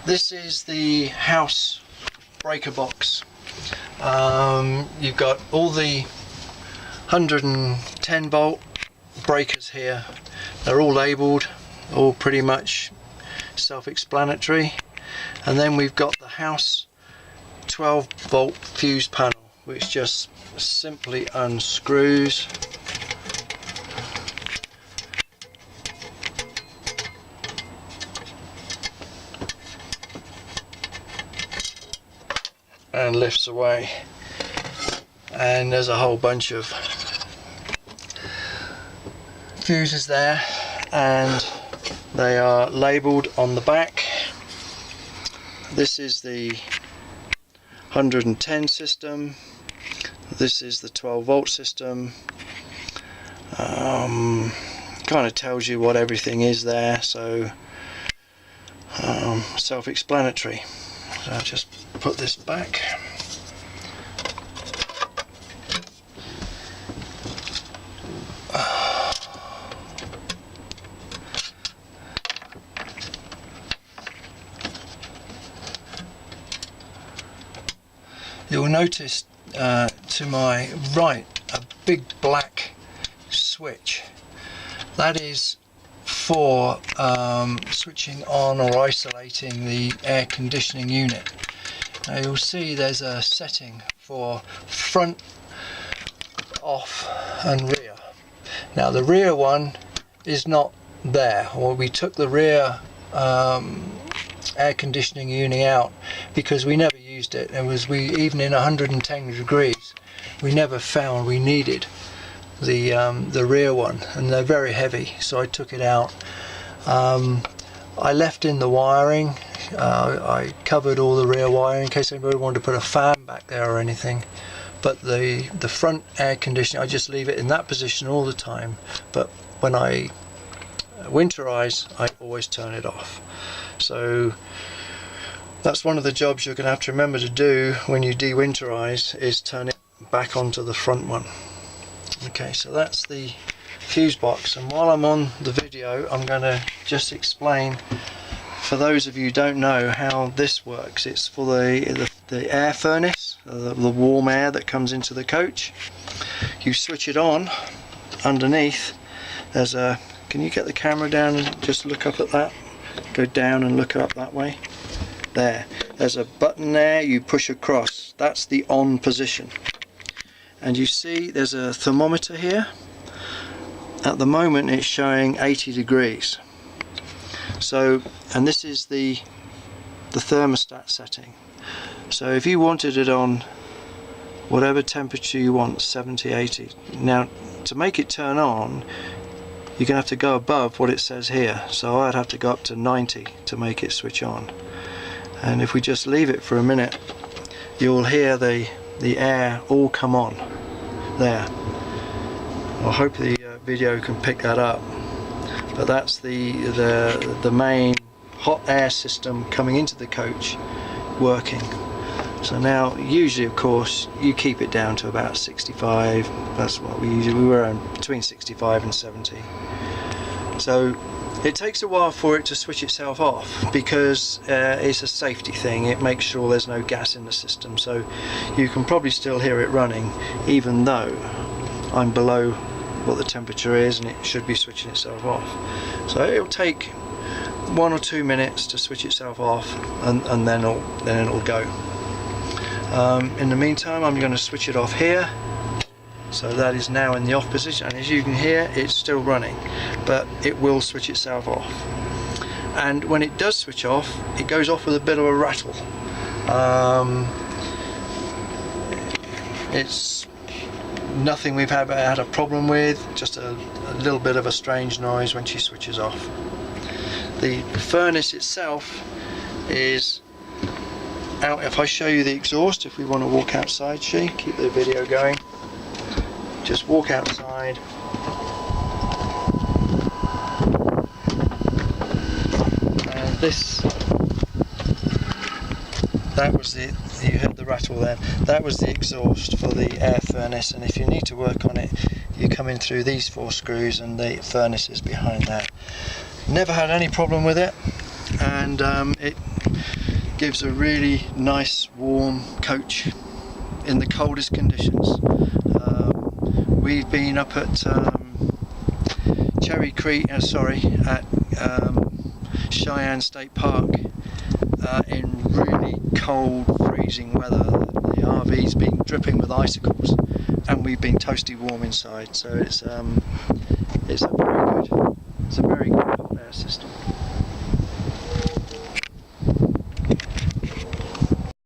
This is the house breaker box. You've got all the 110 volt breakers here. They're all labelled, all pretty much self-explanatory. And then we've got the house 12 volt fuse panel, which just simply unscrews. And lifts away, and there's a whole bunch of fuses there, and they are labelled on the back. This is the 110 system, this is the 12 volt system. Kind of tells you what everything is there, so self-explanatory. So I'll just put this back. You'll notice to my right a big black switch. That is for switching on or isolating the air conditioning unit. Now you'll see there's a setting for front, off and rear. Now the rear one is not there, or we took the rear air conditioning unit out because we never used it. Even in 110 degrees we never found we needed the rear one, and they're very heavy, so I took it out. I left in the wiring. I covered all the rear wiring in case anybody wanted to put a fan back there or anything, but the front air conditioning I just leave it in that position all the time, but when I winterize I always turn it off. So that's one of the jobs you're going to have to remember to do when you de-winterize, is turn it back onto the front one. Okay, so that's the fuse box, and while I'm on the video I'm going to just explain, for those of you who don't know, how this works. It's for the air furnace, the warm air that comes into the coach. You switch it on. Underneath there's a, can you get the camera down and just look up at that? Go down and look up that way. There's a button there, you push across, that's the on position. And you see there's a thermometer here. At the moment it's showing 80 degrees. So, and this is the thermostat setting. So if you wanted it on whatever temperature you want, 70, 80. Now to make it turn on, you're going to have to go above what it says here. So I'd have to go up to 90 to make it switch on. And if we just leave it for a minute, you'll hear the air all come on there. I hope the video can pick that up, but that's the main hot air system coming into the coach working. So now usually of course you keep it down to about 65. That's what we were between 65 and 70. So it takes a while for it to switch itself off because it's a safety thing. It makes sure there's no gas in the system, so you can probably still hear it running even though I'm below what the temperature is, and it should be switching itself off. So it'll take 1 or 2 minutes to switch itself off, and then it'll go. In the meantime I'm going to switch it off here. So that is now in the off position, and as you can hear it's still running, but it will switch itself off. And when it does switch off, it goes off with a bit of a rattle. It's nothing we've had a problem with, just a little bit of a strange noise when she switches off. The furnace itself is out. If I show you the exhaust, if we want to walk outside, keep the video going. Just walk outside. And that was you heard the rattle there. That was the exhaust for the air furnace, and if you need to work on it, you come in through these 4 screws, and the furnace is behind that. Never had any problem with it, and gives a really nice warm coach in the coldest conditions. We've been up at Cherry Creek, at Cheyenne State Park in really cold, freezing weather. The RV's been dripping with icicles, and we've been toasty warm inside. So it's a very good hot air system.